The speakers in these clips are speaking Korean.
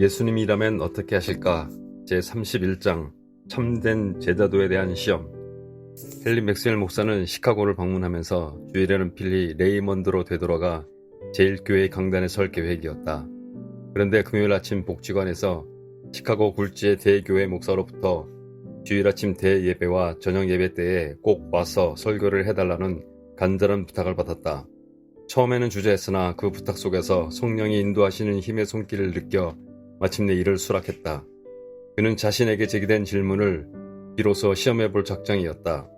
예수님이라면 어떻게 하실까? 제31장 참된 제자도에 대한 시험. 헨리 맥스웰 목사는 시카고를 방문하면서 주일에는 필리 레이먼드로 되돌아가 제1교회 강단에 설 계획이었다. 그런데 금요일 아침 복지관에서 시카고 굴지의 대교회 목사로부터 주일 아침 대예배와 저녁 예배 때에 꼭 와서 설교를 해달라는 간절한 부탁을 받았다. 처음에는 주저했으나 그 부탁 속에서 성령이 인도하시는 힘의 손길을 느껴 마침내 이를 수락했다. 그는 자신에게 제기된 질문을 비로소 시험해볼 작정이었다.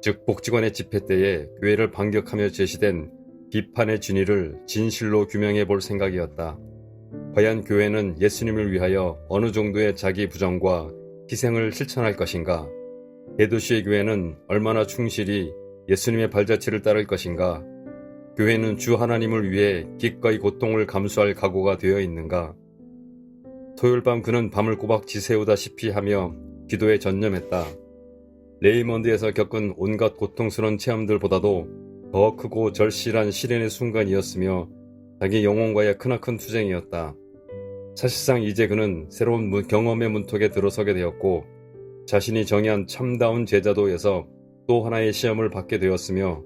즉 복지관의 집회 때에 교회를 반격하며 제시된 비판의 진위를 진실로 규명해볼 생각이었다. 과연 교회는 예수님을 위하여 어느 정도의 자기 부정과 희생을 실천할 것인가? 대도시의 교회는 얼마나 충실히 예수님의 발자취를 따를 것인가? 교회는 주 하나님을 위해 기꺼이 고통을 감수할 각오가 되어 있는가? 토요일 밤 그는 밤을 꼬박 지새우다시피 하며 기도에 전념했다. 레이먼드에서 겪은 온갖 고통스러운 체험들보다도 더 크고 절실한 시련의 순간이었으며 자기 영혼과의 크나큰 투쟁이었다. 사실상 이제 그는 새로운 경험의 문턱에 들어서게 되었고 자신이 정의한 참다운 제자도에서 또 하나의 시험을 받게 되었으며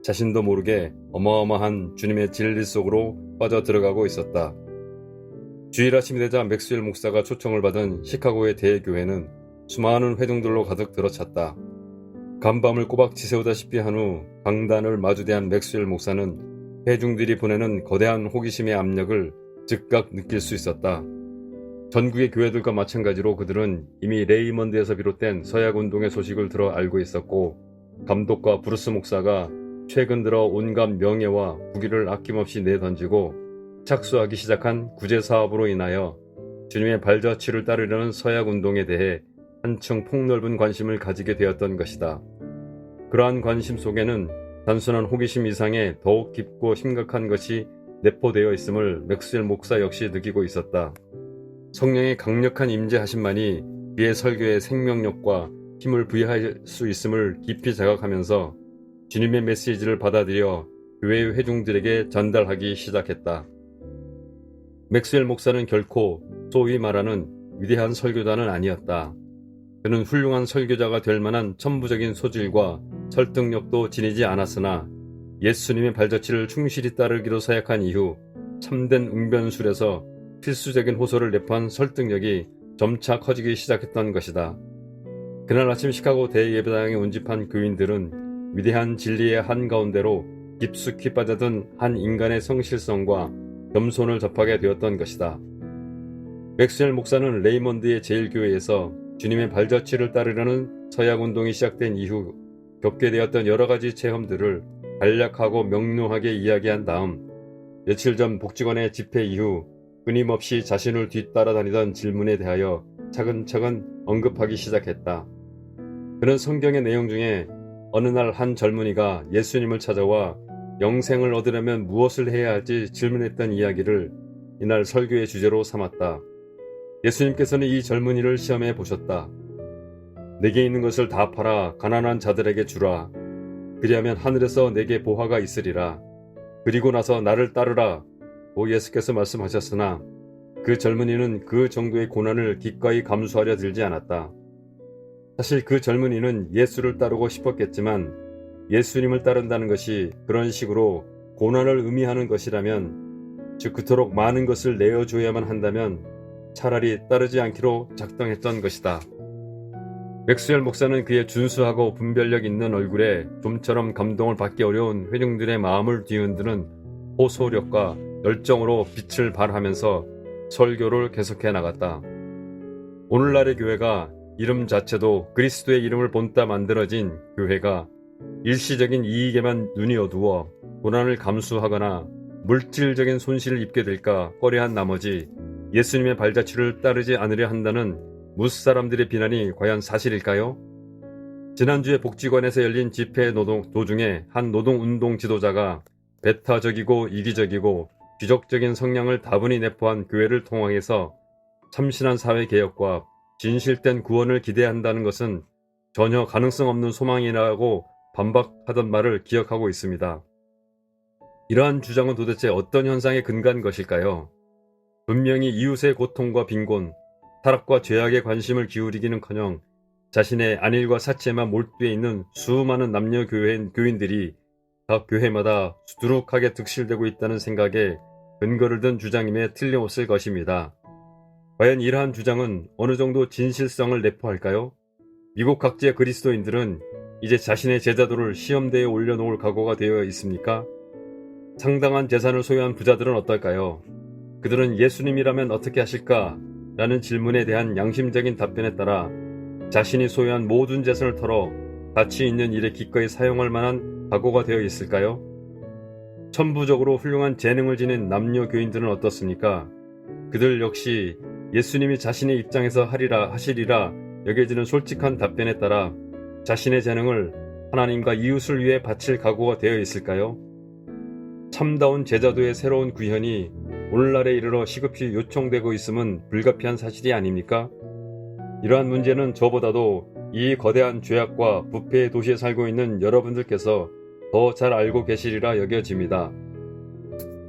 자신도 모르게 어마어마한 주님의 진리 속으로 빠져 들어가고 있었다. 주일 아침이 되자 맥스웰 목사가 초청을 받은 시카고의 대교회는 수많은 회중들로 가득 들어찼다. 간밤을 꼬박 지새우다시피 한 후 강단을 마주대한 맥스웰 목사는 회중들이 보내는 거대한 호기심의 압력을 즉각 느낄 수 있었다. 전국의 교회들과 마찬가지로 그들은 이미 레이먼드에서 비롯된 서약운동의 소식을 들어 알고 있었고 감독과 브루스 목사가 최근 들어 온갖 명예와 부귀를 아낌없이 내던지고 착수하기 시작한 구제사업으로 인하여 주님의 발자취를 따르려는 서약운동에 대해 한층 폭넓은 관심을 가지게 되었던 것이다. 그러한 관심 속에는 단순한 호기심 이상의 더욱 깊고 심각한 것이 내포되어 있음을 맥스웰 목사 역시 느끼고 있었다. 성령의 강력한 임재하심만이 그의 설교에 생명력과 힘을 부여할 수 있음을 깊이 자각하면서 주님의 메시지를 받아들여 교회의 회중들에게 전달하기 시작했다. 맥스웰 목사는 결코 소위 말하는 위대한 설교자는 아니었다. 그는 훌륭한 설교자가 될 만한 천부적인 소질과 설득력도 지니지 않았으나 예수님의 발자취를 충실히 따르기로 서약한 이후 참된 웅변술에서 필수적인 호소를 내포한 설득력이 점차 커지기 시작했던 것이다. 그날 아침 시카고 대예배당에 운집한 교인들은 위대한 진리의 한가운데로 깊숙이 빠져든 한 인간의 성실성과 겸손을 접하게 되었던 것이다. 맥스웰 목사는 레이먼드의 제1교회에서 주님의 발자취를 따르려는 서약운동이 시작된 이후 겪게 되었던 여러가지 체험들을 간략하고 명료하게 이야기한 다음 며칠 전 복지관의 집회 이후 끊임없이 자신을 뒤따라다니던 질문에 대하여 차근차근 언급하기 시작했다. 그는 성경의 내용 중에 어느 날 한 젊은이가 예수님을 찾아와 영생을 얻으려면 무엇을 해야 할지 질문했던 이야기를 이날 설교의 주제로 삼았다. 예수님께서는 이 젊은이를 시험해 보셨다. 내게 있는 것을 다 팔아 가난한 자들에게 주라. 그리하면 하늘에서 내게 보화가 있으리라. 그리고 나서 나를 따르라. 고 예수께서 말씀하셨으나 그 젊은이는 그 정도의 고난을 기꺼이 감수하려 들지 않았다. 사실 그 젊은이는 예수를 따르고 싶었겠지만 예수님을 따른다는 것이 그런 식으로 고난을 의미하는 것이라면 즉 그토록 많은 것을 내어줘야만 한다면 차라리 따르지 않기로 작정했던 것이다. 맥스웰 목사는 그의 준수하고 분별력 있는 얼굴에 좀처럼 감동을 받기 어려운 회중들의 마음을 뒤흔드는 호소력과 열정으로 빛을 발하면서 설교를 계속해 나갔다. 오늘날의 교회가 이름 자체도 그리스도의 이름을 본따 만들어진 교회가 일시적인 이익에만 눈이 어두워 고난을 감수하거나 물질적인 손실을 입게 될까 꺼려한 나머지 예수님의 발자취를 따르지 않으려 한다는 무사람들의 비난이 과연 사실일까요? 지난주에 복지관에서 열린 집회 도중에 한 노동운동 지도자가 배타적이고 이기적이고 귀족적인 성향을 다분히 내포한 교회를 통합해서 참신한 사회개혁과 진실된 구원을 기대한다는 것은 전혀 가능성 없는 소망이라고 반박하던 말을 기억하고 있습니다. 이러한 주장은 도대체 어떤 현상에 근거한 것일까요? 분명히 이웃의 고통과 빈곤, 타락과 죄악에 관심을 기울이기는커녕 자신의 안일과 사치에만 몰두해 있는 수많은 남녀 교인들이 각 교회마다 수두룩하게 득실되고 있다는 생각에 근거를 든 주장임에 틀림없을 것입니다. 과연 이러한 주장은 어느 정도 진실성을 내포할까요? 미국 각지의 그리스도인들은 이제 자신의 제자도를 시험대에 올려놓을 각오가 되어 있습니까? 상당한 재산을 소유한 부자들은 어떨까요? 그들은 예수님이라면 어떻게 하실까? 라는 질문에 대한 양심적인 답변에 따라 자신이 소유한 모든 재산을 털어 가치 있는 일에 기꺼이 사용할 만한 각오가 되어 있을까요? 천부적으로 훌륭한 재능을 지닌 남녀 교인들은 어떻습니까? 그들 역시 예수님이 자신의 입장에서 하시리라 여겨지는 솔직한 답변에 따라 자신의 재능을 하나님과 이웃을 위해 바칠 각오가 되어 있을까요? 참다운 제자도의 새로운 구현이 오늘날에 이르러 시급히 요청되고 있음은 불가피한 사실이 아닙니까? 이러한 문제는 저보다도 이 거대한 죄악과 부패의 도시에 살고 있는 여러분들께서 더 잘 알고 계시리라 여겨집니다.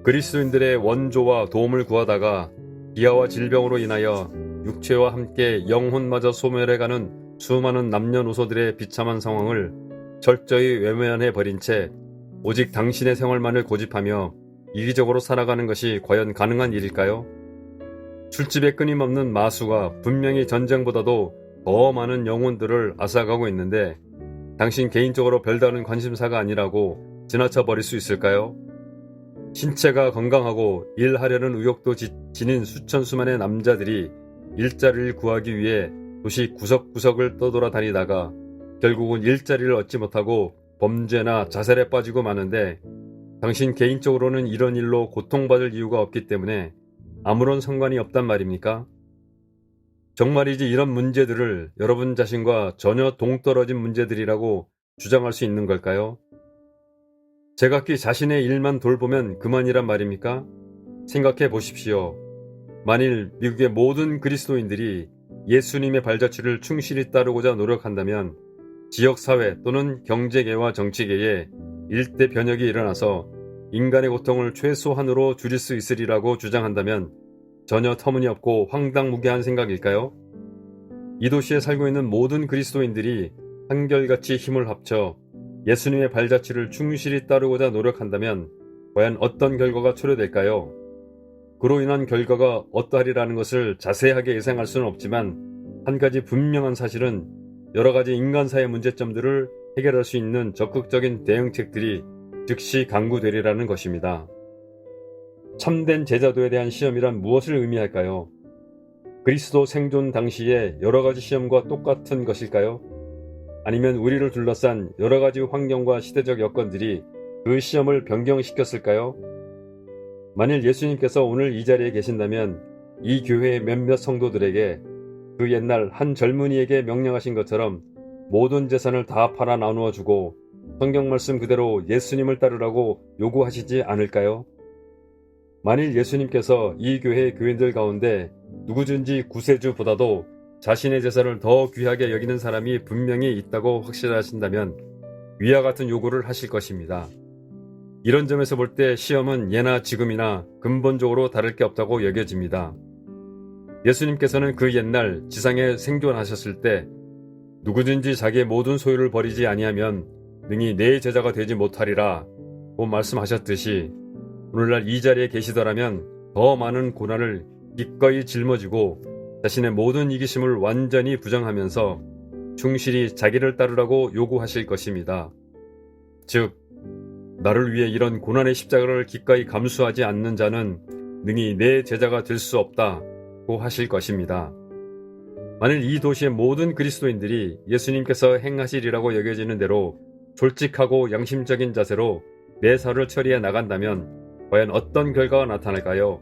그리스도인들의 원조와 도움을 구하다가 기아와 질병으로 인하여 육체와 함께 영혼마저 소멸해가는 수많은 남녀노소들의 비참한 상황을 철저히 외면해 버린 채 오직 당신의 생활만을 고집하며 이기적으로 살아가는 것이 과연 가능한 일일까요? 술집에 끊임없는 마수가 분명히 전쟁보다도 더 많은 영혼들을 앗아가고 있는데 당신 개인적으로 별다른 관심사가 아니라고 지나쳐 버릴 수 있을까요? 신체가 건강하고 일하려는 의욕도 지닌 수천 수만의 남자들이 일자리를 구하기 위해 도시 구석구석을 떠돌아다니다가 결국은 일자리를 얻지 못하고 범죄나 자살에 빠지고 마는데 당신 개인적으로는 이런 일로 고통받을 이유가 없기 때문에 아무런 상관이 없단 말입니까? 정말이지 이런 문제들을 여러분 자신과 전혀 동떨어진 문제들이라고 주장할 수 있는 걸까요? 제각기 자신의 일만 돌보면 그만이란 말입니까? 생각해 보십시오. 만일 미국의 모든 그리스도인들이 예수님의 발자취를 충실히 따르고자 노력한다면 지역사회 또는 경제계와 정치계에 일대 변혁이 일어나서 인간의 고통을 최소한으로 줄일 수 있으리라고 주장한다면 전혀 터무니없고 황당무계한 생각일까요? 이 도시에 살고 있는 모든 그리스도인들이 한결같이 힘을 합쳐 예수님의 발자취를 충실히 따르고자 노력한다면 과연 어떤 결과가 초래될까요? 그로 인한 결과가 어떠하리라는 것을 자세하게 예상할 수는 없지만 한 가지 분명한 사실은 여러 가지 인간사의 문제점들을 해결할 수 있는 적극적인 대응책들이 즉시 강구되리라는 것입니다. 참된 제자도에 대한 시험이란 무엇을 의미할까요? 그리스도 생존 당시의 여러 가지 시험과 똑같은 것일까요? 아니면 우리를 둘러싼 여러 가지 환경과 시대적 여건들이 그 시험을 변경시켰을까요? 만일 예수님께서 오늘 이 자리에 계신다면 이 교회의 몇몇 성도들에게 그 옛날 한 젊은이에게 명령하신 것처럼 모든 재산을 다 팔아 나누어 주고 성경 말씀 그대로 예수님을 따르라고 요구하시지 않을까요? 만일 예수님께서 이 교회의 교인들 가운데 누구든지 구세주보다도 자신의 재산을 더 귀하게 여기는 사람이 분명히 있다고 확신하신다면 위와 같은 요구를 하실 것입니다. 이런 점에서 볼 때 시험은 예나 지금이나 근본적으로 다를 게 없다고 여겨집니다. 예수님께서는 그 옛날 지상에 생존하셨을 때 누구든지 자기의 모든 소유를 버리지 아니하면 능히 내 제자가 되지 못하리라 고 말씀하셨듯이 오늘날 이 자리에 계시더라면 더 많은 고난을 기꺼이 짊어지고 자신의 모든 이기심을 완전히 부정하면서 충실히 자기를 따르라고 요구하실 것입니다. 즉 나를 위해 이런 고난의 십자가를 기꺼이 감수하지 않는 자는 능히 내 제자가 될 수 없다고 하실 것입니다. 만일 이 도시의 모든 그리스도인들이 예수님께서 행하시리라고 여겨지는 대로 솔직하고 양심적인 자세로 매사를 처리해 나간다면 과연 어떤 결과가 나타날까요?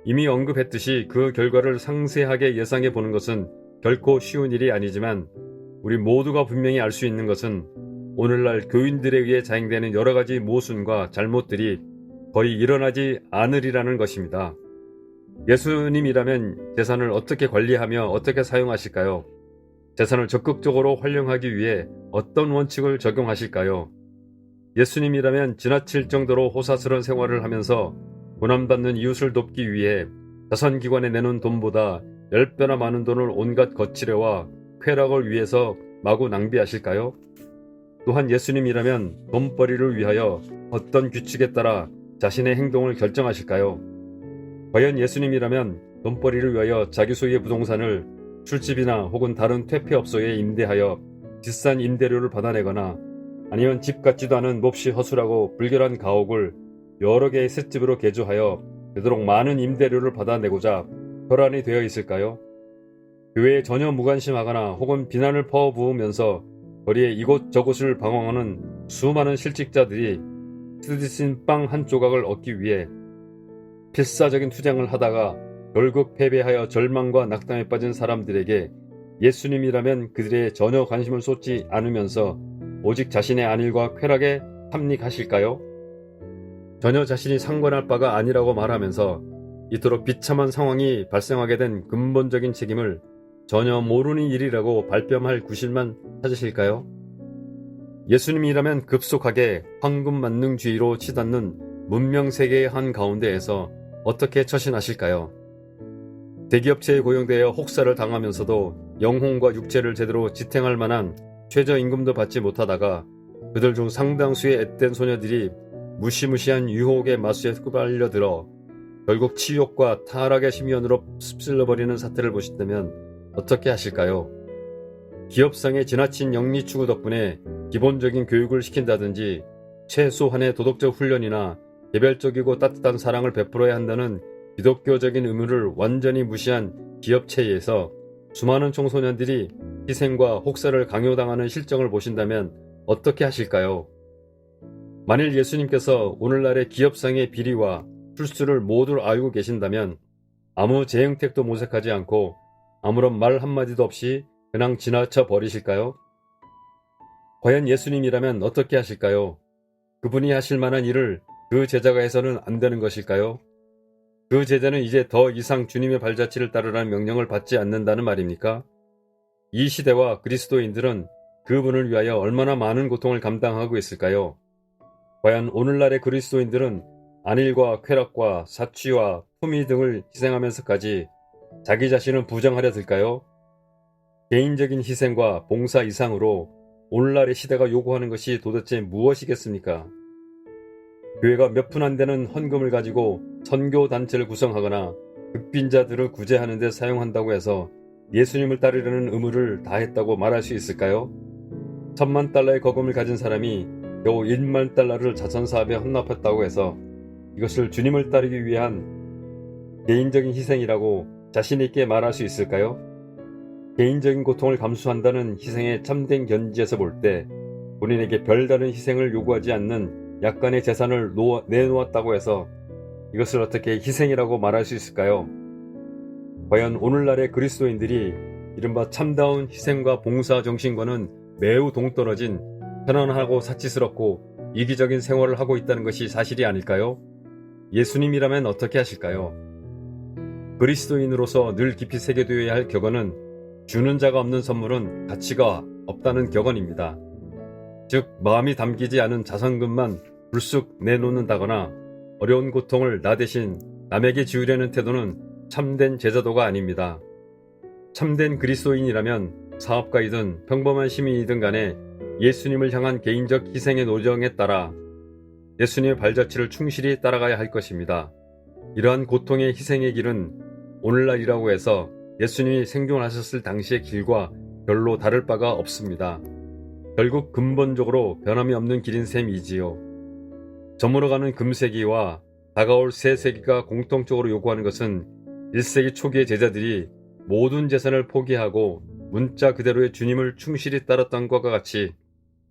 이미 언급했듯이 그 결과를 상세하게 예상해 보는 것은 결코 쉬운 일이 아니지만 우리 모두가 분명히 알 수 있는 것은 오늘날 교인들에 의해 자행되는 여러 가지 모순과 잘못들이 거의 일어나지 않으리라는 것입니다. 예수님이라면 재산을 어떻게 관리하며 어떻게 사용하실까요? 재산을 적극적으로 활용하기 위해 어떤 원칙을 적용하실까요? 예수님이라면 지나칠 정도로 호사스러운 생활을 하면서 고난받는 이웃을 돕기 위해 자선기관에 내놓은 돈보다 10배나 많은 돈을 온갖 거칠애와 쾌락을 위해서 마구 낭비하실까요? 또한 예수님이라면 돈벌이를 위하여 어떤 규칙에 따라 자신의 행동을 결정하실까요? 과연 예수님이라면 돈벌이를 위하여 자기 소유의 부동산을 술집이나 혹은 다른 퇴폐업소에 임대하여 비싼 임대료를 받아내거나 아니면 집 같지도 않은 몹시 허술하고 불결한 가옥을 여러 개의 셋집으로 개조하여 되도록 많은 임대료를 받아내고자 혈안이 되어 있을까요? 교회에 전혀 무관심하거나 혹은 비난을 퍼부으면서 거리에 이곳저곳을 방황하는 수많은 실직자들이 쓰디쓴 빵 한 조각을 얻기 위해 필사적인 투쟁을 하다가 결국 패배하여 절망과 낙담에 빠진 사람들에게 예수님이라면 그들의 전혀 관심을 쏟지 않으면서 오직 자신의 안일과 쾌락에 탐닉하실까요? 전혀 자신이 상관할 바가 아니라고 말하면서 이토록 비참한 상황이 발생하게 된 근본적인 책임을 전혀 모르는 일이라고 발뺌할 구실만 찾으실까요? 예수님이라면 급속하게 황금만능주의로 치닫는 문명세계의 한 가운데에서 어떻게 처신하실까요? 대기업체에 고용되어 혹사를 당하면서도 영혼과 육체를 제대로 지탱할 만한 최저임금도 받지 못하다가 그들 중 상당수의 앳된 소녀들이 무시무시한 유혹의 마수에 휘말려들어 결국 치욕과 타락의 심연으로 휩쓸려버리는 사태를 보신다면 어떻게 하실까요? 기업상의 지나친 영리 추구 덕분에 기본적인 교육을 시킨다든지 최소한의 도덕적 훈련이나 개별적이고 따뜻한 사랑을 베풀어야 한다는 기독교적인 의무를 완전히 무시한 기업체에서 수많은 청소년들이 희생과 혹사를 강요당하는 실정을 보신다면 어떻게 하실까요? 만일 예수님께서 오늘날의 기업상의 비리와 술수를 모두 알고 계신다면 아무 재응택도 모색하지 않고 아무런 말 한마디도 없이 그냥 지나쳐 버리실까요? 과연 예수님이라면 어떻게 하실까요? 그분이 하실 만한 일을 그 제자가 해서는 안 되는 것일까요? 그 제자는 이제 더 이상 주님의 발자취를 따르라는 명령을 받지 않는다는 말입니까? 이 시대와 그리스도인들은 그분을 위하여 얼마나 많은 고통을 감당하고 있을까요? 과연 오늘날의 그리스도인들은 안일과 쾌락과 사취와 품위 등을 희생하면서까지 자기 자신을 부정하려 들까요? 개인적인 희생과 봉사 이상으로 오늘날의 시대가 요구하는 것이 도대체 무엇이겠습니까? 교회가 몇 푼 안 되는 헌금을 가지고 선교단체를 구성하거나 극빈자들을 구제하는 데 사용한다고 해서 예수님을 따르려는 의무를 다했다고 말할 수 있을까요? 1,000만 달러의 거금을 가진 사람이 겨우 1만 달러를 자선사업에 헌납했다고 해서 이것을 주님을 따르기 위한 개인적인 희생이라고 자신있게 말할 수 있을까요? 개인적인 고통을 감수한다는 희생의 참된 견지에서 볼 때 본인에게 별다른 희생을 요구하지 않는 약간의 재산을 내놓았다고 해서 이것을 어떻게 희생이라고 말할 수 있을까요? 과연 오늘날의 그리스도인들이 이른바 참다운 희생과 봉사 정신과는 매우 동떨어진 편안하고 사치스럽고 이기적인 생활을 하고 있다는 것이 사실이 아닐까요? 예수님이라면 어떻게 하실까요? 그리스도인으로서 늘 깊이 새겨두어야 할 격언은 주는 자가 없는 선물은 가치가 없다는 격언입니다. 즉 마음이 담기지 않은 자선금만 불쑥 내놓는다거나 어려운 고통을 나 대신 남에게 지우려는 태도는 참된 제자도가 아닙니다. 참된 그리스도인이라면 사업가이든 평범한 시민이든 간에 예수님을 향한 개인적 희생의 노정에 따라 예수님의 발자취를 충실히 따라가야 할 것입니다. 이러한 고통의 희생의 길은 오늘날이라고 해서 예수님이 생존하셨을 당시의 길과 별로 다를 바가 없습니다. 결국 근본적으로 변함이 없는 길인 셈이지요. 저물어가는 금세기와 다가올 새세기가 공통적으로 요구하는 것은 1세기 초기의 제자들이 모든 재산을 포기하고 문자 그대로의 주님을 충실히 따랐던 것과 같이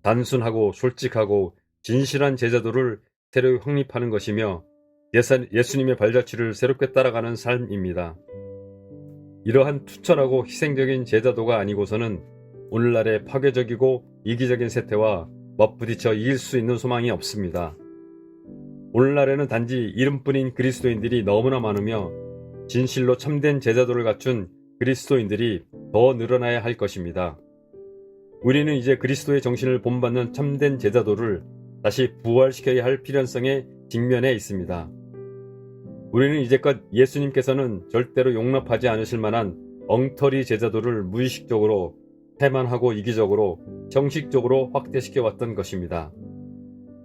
단순하고 솔직하고 진실한 제자도를 새로 확립하는 것이며 예수님의 발자취를 새롭게 따라가는 삶입니다. 이러한 투철하고 희생적인 제자도가 아니고서는 오늘날의 파괴적이고 이기적인 세태와 맞부딪혀 이길 수 있는 소망이 없습니다. 오늘날에는 단지 이름뿐인 그리스도인들이 너무나 많으며 진실로 참된 제자도를 갖춘 그리스도인들이 더 늘어나야 할 것입니다. 우리는 이제 그리스도의 정신을 본받는 참된 제자도를 다시 부활시켜야 할 필연성에 직면해 있습니다. 우리는 이제껏 예수님께서는 절대로 용납하지 않으실 만한 엉터리 제자도를 무의식적으로 태만하고 이기적으로 형식적으로 확대시켜 왔던 것입니다.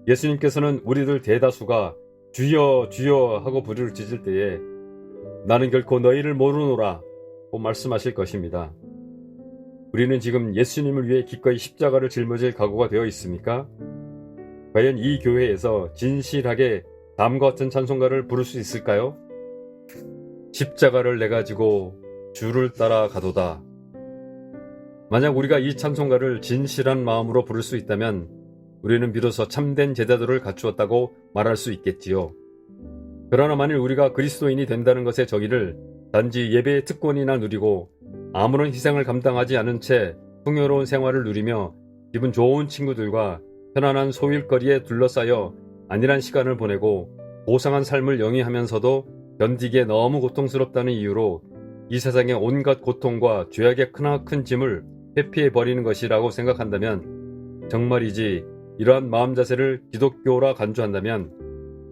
예수님께서는 우리들 대다수가 주여 주여 하고 부르짖을 짖을 때에 나는 결코 너희를 모르노라 고 말씀하실 것입니다. 우리는 지금 예수님을 위해 기꺼이 십자가를 짊어질 각오가 되어 있습니까? 과연 이 교회에서 진실하게 다음과 같은 찬송가를 부를 수 있을까요? 십자가를 내가 지고 주를 따라 가도다. 만약 우리가 이 찬송가를 진실한 마음으로 부를 수 있다면 우리는 비로소 참된 제자도를 갖추었다고 말할 수 있겠지요. 그러나 만일 우리가 그리스도인이 된다는 것의 정의를 단지 예배의 특권이나 누리고 아무런 희생을 감당하지 않은 채 풍요로운 생활을 누리며 기분 좋은 친구들과 편안한 소일거리에 둘러싸여 안일한 시간을 보내고 고상한 삶을 영위하면서도 견디기에 너무 고통스럽다는 이유로 이 세상의 온갖 고통과 죄악의 크나큰 짐을 회피해버리는 것이라고 생각한다면 정말이지 이러한 마음 자세를 기독교라 간주한다면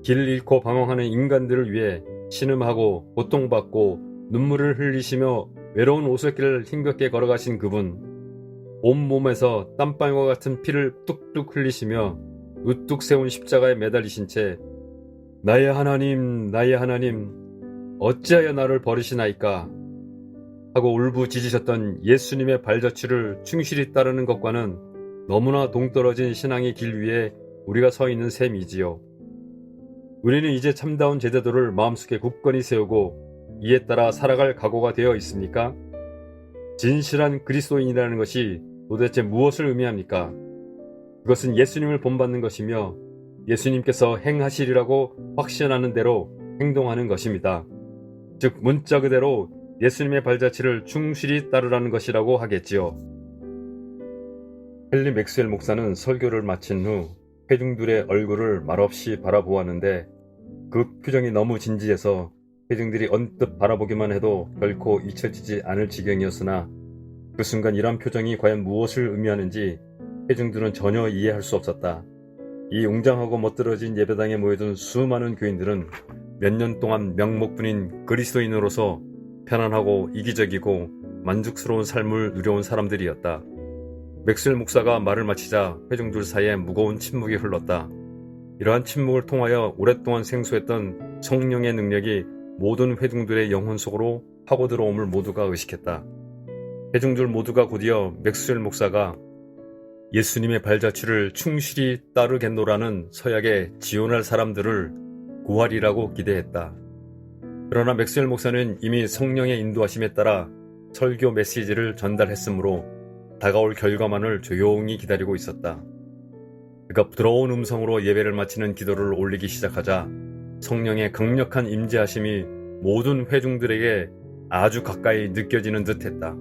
길 잃고 방황하는 인간들을 위해 신음하고 고통받고 눈물을 흘리시며 외로운 오솔길을 힘겹게 걸어가신 그분, 온몸에서 땀방울과 같은 피를 뚝뚝 흘리시며 우뚝 세운 십자가에 매달리신 채 나의 하나님 나의 하나님 어찌하여 나를 버리시나이까 하고 울부짖으셨던 예수님의 발자취를 충실히 따르는 것과는 너무나 동떨어진 신앙의 길 위에 우리가 서 있는 셈이지요. 우리는 이제 참다운 제자도를 마음속에 굳건히 세우고 이에 따라 살아갈 각오가 되어 있습니까? 진실한 그리스도인이라는 것이 도대체 무엇을 의미합니까? 그것은 예수님을 본받는 것이며 예수님께서 행하시리라고 확신하는 대로 행동하는 것입니다. 즉 문자 그대로 예수님의 발자취를 충실히 따르라는 것이라고 하겠지요. 헨리 맥스웰 목사는 설교를 마친 후 회중들의 얼굴을 말없이 바라보았는데 그 표정이 너무 진지해서 회중들이 언뜻 바라보기만 해도 결코 잊혀지지 않을 지경이었으나 그 순간 이런 표정이 과연 무엇을 의미하는지 회중들은 전혀 이해할 수 없었다. 이 웅장하고 멋들어진 예배당에 모여든 수많은 교인들은 몇 년 동안 명목뿐인 그리스도인으로서 편안하고 이기적이고 만족스러운 삶을 누려온 사람들이었다. 맥스웰 목사가 말을 마치자 회중들 사이에 무거운 침묵이 흘렀다. 이러한 침묵을 통하여 오랫동안 생소했던 성령의 능력이 모든 회중들의 영혼 속으로 파고 들어옴을 모두가 의식했다. 회중들 모두가 곧이어 맥스웰 목사가 예수님의 발자취를 충실히 따르겠노라는 서약에 지원할 사람들을 구하리라고 기대했다. 그러나 맥스웰 목사는 이미 성령의 인도하심에 따라 설교 메시지를 전달했으므로 다가올 결과만을 조용히 기다리고 있었다. 그가 부드러운 음성으로 예배를 마치는 기도를 올리기 시작하자 성령의 강력한 임재하심이 모든 회중들에게 아주 가까이 느껴지는 듯했다.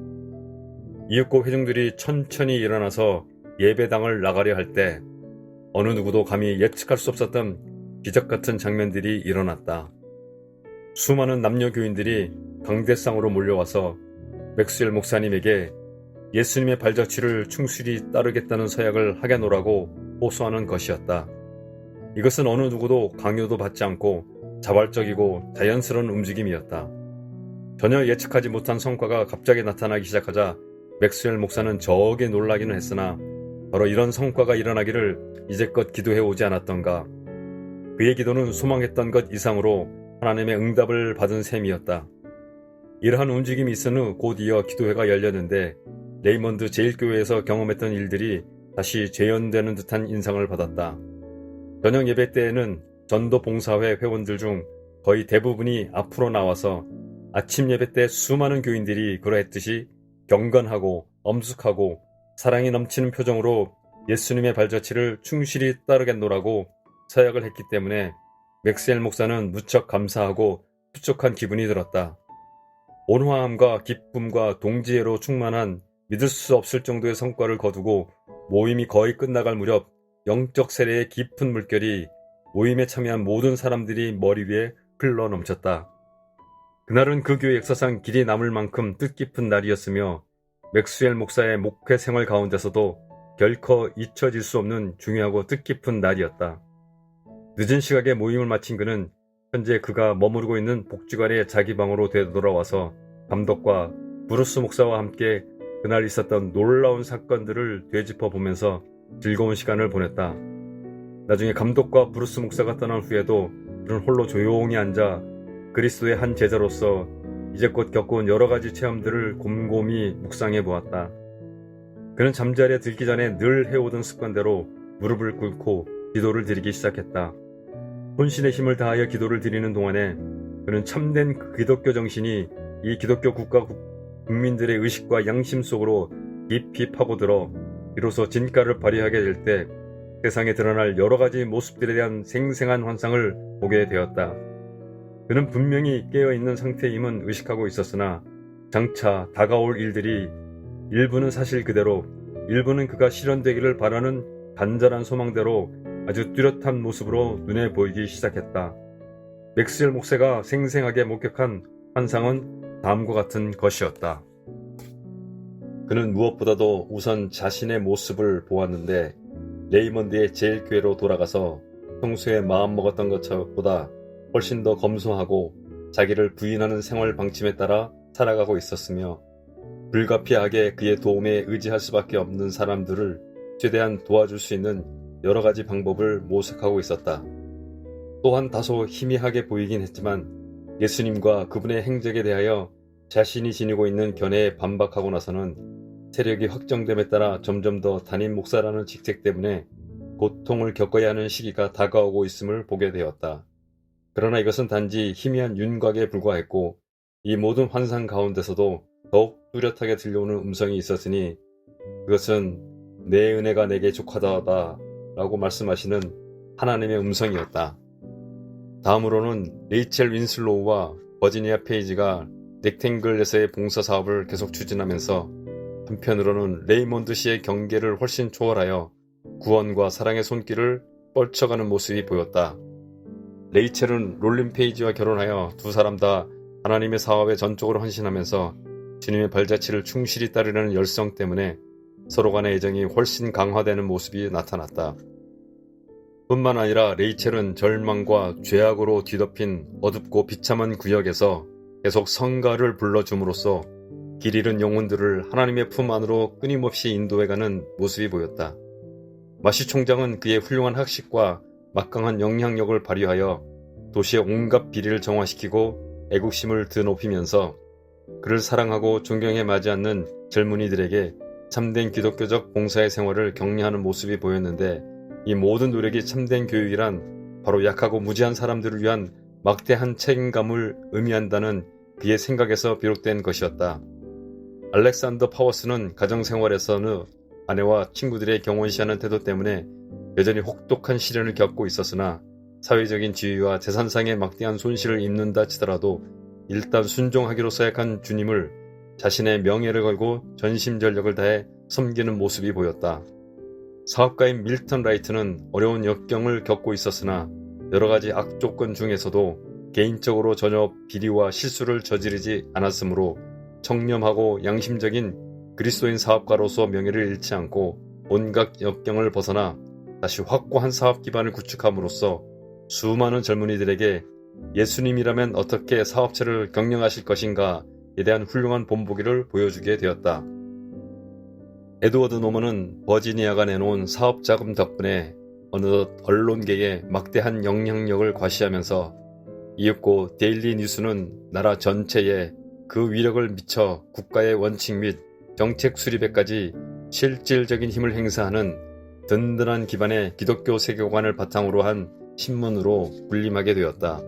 이윽고 회중들이 천천히 일어나서 예배당을 나가려 할 때 어느 누구도 감히 예측할 수 없었던 기적같은 장면들이 일어났다. 수많은 남녀 교인들이 강대상으로 몰려와서 맥스웰 목사님에게 예수님의 발자취를 충실히 따르겠다는 서약을 하게노라고 호소하는 것이었다. 이것은 어느 누구도 강요도 받지 않고 자발적이고 자연스러운 움직임이었다. 전혀 예측하지 못한 성과가 갑자기 나타나기 시작하자 맥스웰 목사는 저게 놀라기는 했으나 바로 이런 성과가 일어나기를 이제껏 기도해 오지 않았던가. 그의 기도는 소망했던 것 이상으로 하나님의 응답을 받은 셈이었다. 이러한 움직임이 있은 후 곧 이어 기도회가 열렸는데 레이먼드 제1교회에서 경험했던 일들이 다시 재현되는 듯한 인상을 받았다. 저녁 예배 때에는 전도 봉사회 회원들 중 거의 대부분이 앞으로 나와서 아침 예배 때 수많은 교인들이 그러했듯이 경건하고 엄숙하고 사랑이 넘치는 표정으로 예수님의 발자취를 충실히 따르겠노라고 서약을 했기 때문에 맥스웰 목사는 무척 감사하고 푸촉한 기분이 들었다. 온화함과 기쁨과 동지애로 충만한 믿을 수 없을 정도의 성과를 거두고 모임이 거의 끝나갈 무렵 영적 세례의 깊은 물결이 모임에 참여한 모든 사람들이 머리 위에 흘러 넘쳤다. 그날은 그 교회 역사상 길이 남을 만큼 뜻깊은 날이었으며 맥스웰 목사의 목회 생활 가운데서도 결코 잊혀질 수 없는 중요하고 뜻깊은 날이었다. 늦은 시각에 모임을 마친 그는 현재 그가 머무르고 있는 복지관의 자기 방으로 되돌아와서 감독과 브루스 목사와 함께 그날 있었던 놀라운 사건들을 되짚어 보면서 즐거운 시간을 보냈다. 나중에 감독과 브루스 목사가 떠난 후에도 그는 홀로 조용히 앉아 그리스도의 한 제자로서 이제껏 겪어온 여러 가지 체험들을 곰곰이 묵상해 보았다. 그는 잠자리에 들기 전에 늘 해오던 습관대로 무릎을 꿇고 기도를 드리기 시작했다. 혼신의 힘을 다하여 기도를 드리는 동안에 그는 참된 기독교 정신이 이 기독교 국가 국민들의 의식과 양심 속으로 깊이 파고들어 비로소 진가를 발휘하게 될 때 세상에 드러날 여러 가지 모습들에 대한 생생한 환상을 보게 되었다. 그는 분명히 깨어있는 상태임은 의식하고 있었으나 장차 다가올 일들이 일부는 사실 그대로, 일부는 그가 실현되기를 바라는 간절한 소망대로 아주 뚜렷한 모습으로 눈에 보이기 시작했다. 맥스웰 목사가 생생하게 목격한 환상은 다음과 같은 것이었다. 그는 무엇보다도 우선 자신의 모습을 보았는데 레이먼드의 제일교회로 돌아가서 평소에 마음먹었던 것보다 훨씬 더 검소하고 자기를 부인하는 생활 방침에 따라 살아가고 있었으며 불가피하게 그의 도움에 의지할 수밖에 없는 사람들을 최대한 도와줄 수 있는 여러 가지 방법을 모색하고 있었다. 또한 다소 희미하게 보이긴 했지만 예수님과 그분의 행적에 대하여 자신이 지니고 있는 견해에 반박하고 나서는 세력이 확정됨에 따라 점점 더 담임 목사라는 직책 때문에 고통을 겪어야 하는 시기가 다가오고 있음을 보게 되었다. 그러나 이것은 단지 희미한 윤곽에 불과했고 이 모든 환상 가운데서도 더욱 뚜렷하게 들려오는 음성이 있었으니 그것은 내 은혜가 내게 족하다 라고 말씀하시는 하나님의 음성이었다. 다음으로는 레이첼 윈슬로우와 버지니아 페이지가 넥탱글에서의 봉사 사업을 계속 추진하면서 한편으로는 레이몬드 씨의 경계를 훨씬 초월하여 구원과 사랑의 손길을 뻗쳐가는 모습이 보였다. 레이첼은 롤린 페이지와 결혼하여 두 사람 다 하나님의 사업에 전적으로 헌신하면서 주님의 발자취를 충실히 따르려는 열성 때문에 서로 간의 애정이 훨씬 강화되는 모습이 나타났다. 뿐만 아니라 레이첼은 절망과 죄악으로 뒤덮인 어둡고 비참한 구역에서 계속 성가를 불러줌으로써 길 잃은 영혼들을 하나님의 품 안으로 끊임없이 인도해가는 모습이 보였다. 마시 총장은 그의 훌륭한 학식과 막강한 영향력을 발휘하여 도시의 온갖 비리를 정화시키고 애국심을 드높이면서 그를 사랑하고 존경해 맞이 않는 젊은이들에게 참된 기독교적 봉사의 생활을 격려하는 모습이 보였는데 이 모든 노력이 참된 교육이란 바로 약하고 무지한 사람들을 위한 막대한 책임감을 의미한다는 그의 생각에서 비롯된 것이었다. 알렉산더 파워스는 가정생활에서는 아내와 친구들의 경원시하는 태도 때문에 여전히 혹독한 시련을 겪고 있었으나 사회적인 지위와 재산상의 막대한 손실을 입는다 치더라도 일단 순종하기로 서약한 주님을 자신의 명예를 걸고 전심전력을 다해 섬기는 모습이 보였다. 사업가인 밀턴 라이트는 어려운 역경을 겪고 있었으나 여러가지 악조건 중에서도 개인적으로 전혀 비리와 실수를 저지르지 않았으므로 청렴하고 양심적인 그리스도인 사업가로서 명예를 잃지 않고 온갖 역경을 벗어나 다시 확고한 사업 기반을 구축함으로써 수많은 젊은이들에게 예수님이라면 어떻게 사업체를 경영하실 것인가에 대한 훌륭한 본보기를 보여주게 되었다. 에드워드 노먼은 버지니아가 내놓은 사업 자금 덕분에 어느덧 언론계에 막대한 영향력을 과시하면서 이윽고 데일리 뉴스는 나라 전체에 그 위력을 미쳐 국가의 원칙 및 정책 수립에까지 실질적인 힘을 행사하는 든든한 기반의 기독교 세계관을 바탕으로 한 신문으로 군림하게 되었다.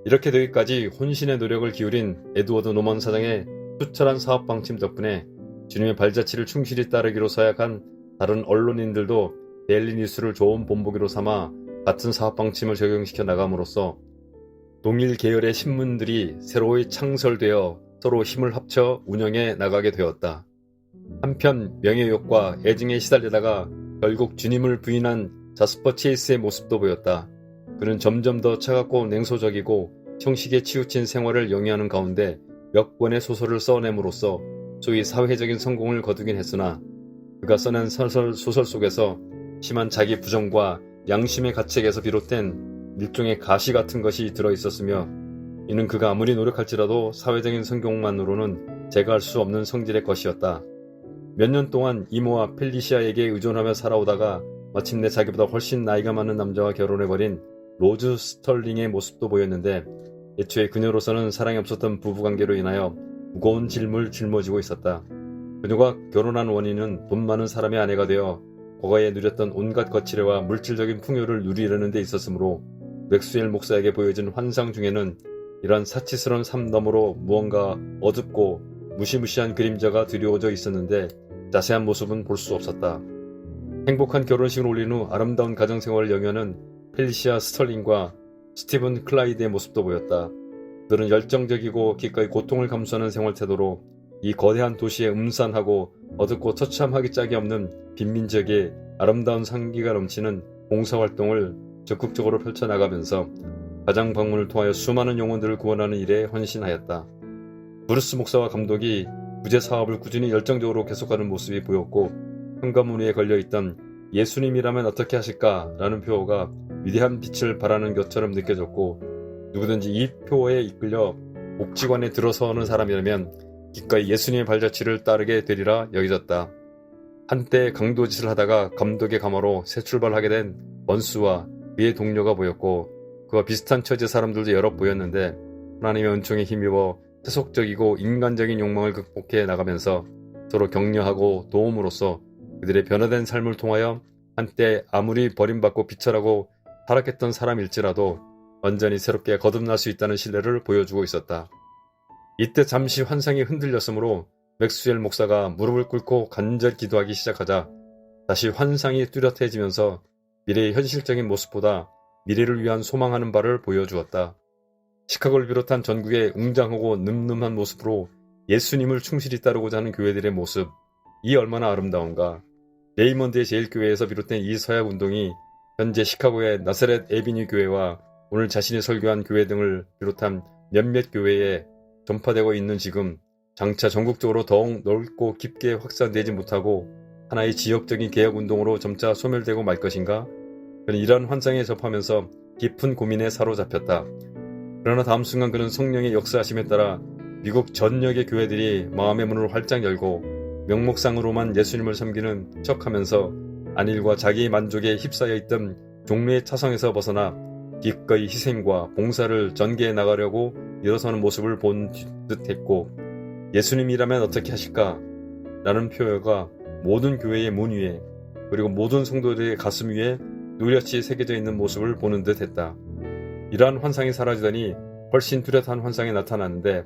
이렇게 되기까지 혼신의 노력을 기울인 에드워드 노먼 사장의 투철한 사업 방침 덕분에 주님의 발자취를 충실히 따르기로 서약한 다른 언론인들도 데일리 뉴스를 좋은 본보기로 삼아 같은 사업 방침을 적용시켜 나감으로써 동일 계열의 신문들이 새로이 창설되어 서로 힘을 합쳐 운영해 나가게 되었다. 한편 명예욕과 애증에 시달리다가 결국 주님을 부인한 자스퍼 체이스의 모습도 보였다. 그는 점점 더 차갑고 냉소적이고 형식에 치우친 생활을 영위하는 가운데 몇 권의 소설을 써냄으로써 소위 사회적인 성공을 거두긴 했으나 그가 써낸 소설 속에서 심한 자기 부정과 양심의 가책에서 비롯된 일종의 가시 같은 것이 들어있었으며 이는 그가 아무리 노력할지라도 사회적인 성공만으로는 제거할 수 없는 성질의 것이었다. 몇 년 동안 이모와 펠리시아에게 의존하며 살아오다가 마침내 자기보다 훨씬 나이가 많은 남자와 결혼해버린 로즈 스털링의 모습도 보였는데 애초에 그녀로서는 사랑이 없었던 부부관계로 인하여 무거운 짐을 짊어지고 있었다. 그녀가 결혼한 원인은 돈 많은 사람의 아내가 되어 과거에 누렸던 온갖 거칠애와 물질적인 풍요를 누리려는 데 있었으므로 맥스웰 목사에게 보여진 환상 중에는 이런 사치스러운 삶 너머로 무언가 어둡고 무시무시한 그림자가 드리워져 있었는데 자세한 모습은 볼 수 없었다. 행복한 결혼식을 올린 후 아름다운 가정생활을 영위하는 펠리시아 스털링과 스티븐 클라이드의 모습도 보였다. 그들은 열정적이고 기꺼이 고통을 감수하는 생활태도로 이 거대한 도시의 음산하고 어둡고 처참하기 짝이 없는 빈민지역에 아름다운 상기가 넘치는 봉사활동을 적극적으로 펼쳐나가면서 가장 방문을 통하여 수많은 영혼들을 구원하는 일에 헌신하였다. 브루스 목사와 감독이 구제 사업을 꾸준히 열정적으로 계속하는 모습이 보였고 현관문 위에 걸려있던 예수님이라면 어떻게 하실까? 라는 표어가 위대한 빛을 발하는 것처럼 느껴졌고 누구든지 이 표어에 이끌려 목지관에 들어서는 사람이라면 기꺼이 예수님의 발자취를 따르게 되리라 여겨졌다. 한때 강도짓을 하다가 감독의 가마로 새 출발하게 된 원수와 그의 동료가 보였고 그와 비슷한 처지의 사람들도 여러 보였는데 하나님의 은총에 힘입어 세속적이고 인간적인 욕망을 극복해 나가면서 서로 격려하고 도움으로써 그들의 변화된 삶을 통하여 한때 아무리 버림받고 비천하고 타락했던 사람일지라도 완전히 새롭게 거듭날 수 있다는 신뢰를 보여주고 있었다. 이때 잠시 환상이 흔들렸으므로 맥스웰 목사가 무릎을 꿇고 간절히 기도하기 시작하자 다시 환상이 뚜렷해지면서 미래의 현실적인 모습보다 미래를 위한 소망하는 바를 보여주었다. 시카고를 비롯한 전국의 웅장하고 늠름한 모습으로 예수님을 충실히 따르고자 하는 교회들의 모습, 이 얼마나 아름다운가. 레이먼드의 제일교회에서 비롯된 이 서약운동이 현재 시카고의 나사렛 에비뉴 교회와 오늘 자신이 설교한 교회 등을 비롯한 몇몇 교회에 전파되고 있는 지금 장차 전국적으로 더욱 넓고 깊게 확산되지 못하고 하나의 지역적인 개혁운동으로 점차 소멸되고 말 것인가? 그는 이러한 환상에 접하면서 깊은 고민에 사로잡혔다. 그러나 다음 순간 그는 성령의 역사하심에 따라 미국 전역의 교회들이 마음의 문을 활짝 열고 명목상으로만 예수님을 섬기는 척하면서 안일과 자기 만족에 휩싸여 있던 종류의 차성에서 벗어나 기꺼이 희생과 봉사를 전개해 나가려고 일어서는 모습을 본 듯했고 예수님이라면 어떻게 하실까? 라는 표어가 모든 교회의 문 위에 그리고 모든 성도들의 가슴 위에 뚜렷이 새겨져 있는 모습을 보는 듯 했다. 이러한 환상이 사라지더니 훨씬 뚜렷한 환상이 나타났는데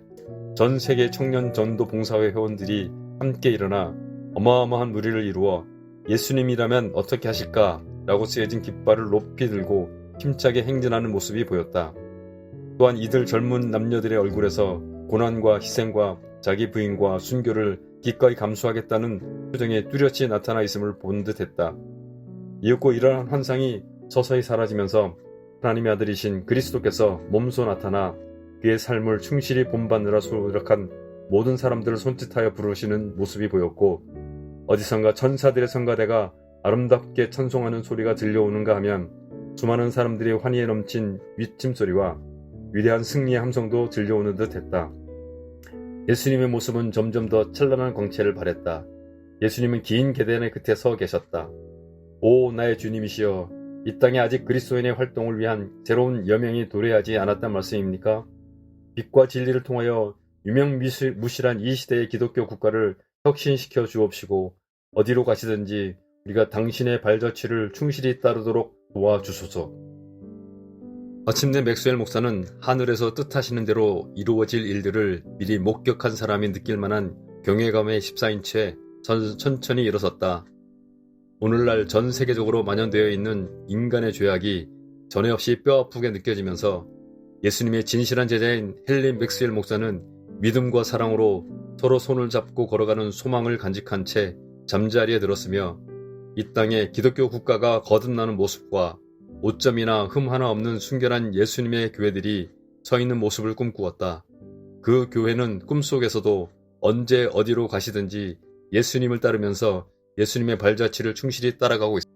전 세계 청년 전도 봉사회 회원들이 함께 일어나 어마어마한 무리를 이루어 예수님이라면 어떻게 하실까? 라고 쓰여진 깃발을 높이 들고 힘차게 행진하는 모습이 보였다. 또한 이들 젊은 남녀들의 얼굴에서 고난과 희생과 자기 부인과 순교를 기꺼이 감수하겠다는 표정이 뚜렷이 나타나 있음을 본 듯했다. 이윽고 이러한 환상이 서서히 사라지면서 하나님의 아들이신 그리스도께서 몸소 나타나 그의 삶을 충실히 본받느라 노력한 모든 사람들을 손짓하여 부르시는 모습이 보였고 어디선가 천사들의 성가대가 아름답게 찬송하는 소리가 들려오는가 하면 수많은 사람들이 환희에 넘친 윗짐소리와 위대한 승리의 함성도 들려오는 듯 했다. 예수님의 모습은 점점 더 찬란한 광채를 발했다. 예수님은 긴 계단의 끝에 서 계셨다. 오 나의 주님이시여, 이 땅에 아직 그리스도인의 활동을 위한 새로운 여명이 도래하지 않았단 말씀입니까? 빛과 진리를 통하여 유명무실한 이 시대의 기독교 국가를 혁신시켜 주옵시고 어디로 가시든지 우리가 당신의 발자취를 충실히 따르도록 도와주소서. 마침내 맥스웰 목사는 하늘에서 뜻하시는 대로 이루어질 일들을 미리 목격한 사람이 느낄 만한 경외감에 휩싸인 채 천천히 일어섰다. 오늘날 전 세계적으로 만연되어 있는 인간의 죄악이 전에 없이 뼈아프게 느껴지면서 예수님의 진실한 제자인 헨리 맥스웰 목사는 믿음과 사랑으로 서로 손을 잡고 걸어가는 소망을 간직한 채 잠자리에 들었으며 이 땅에 기독교 국가가 거듭나는 모습과 오점이나 흠 하나 없는 순결한 예수님의 교회들이 서 있는 모습을 꿈꾸었다. 그 교회는 꿈속에서도 언제 어디로 가시든지 예수님을 따르면서 예수님의 발자취를 충실히 따라가고 있습니다.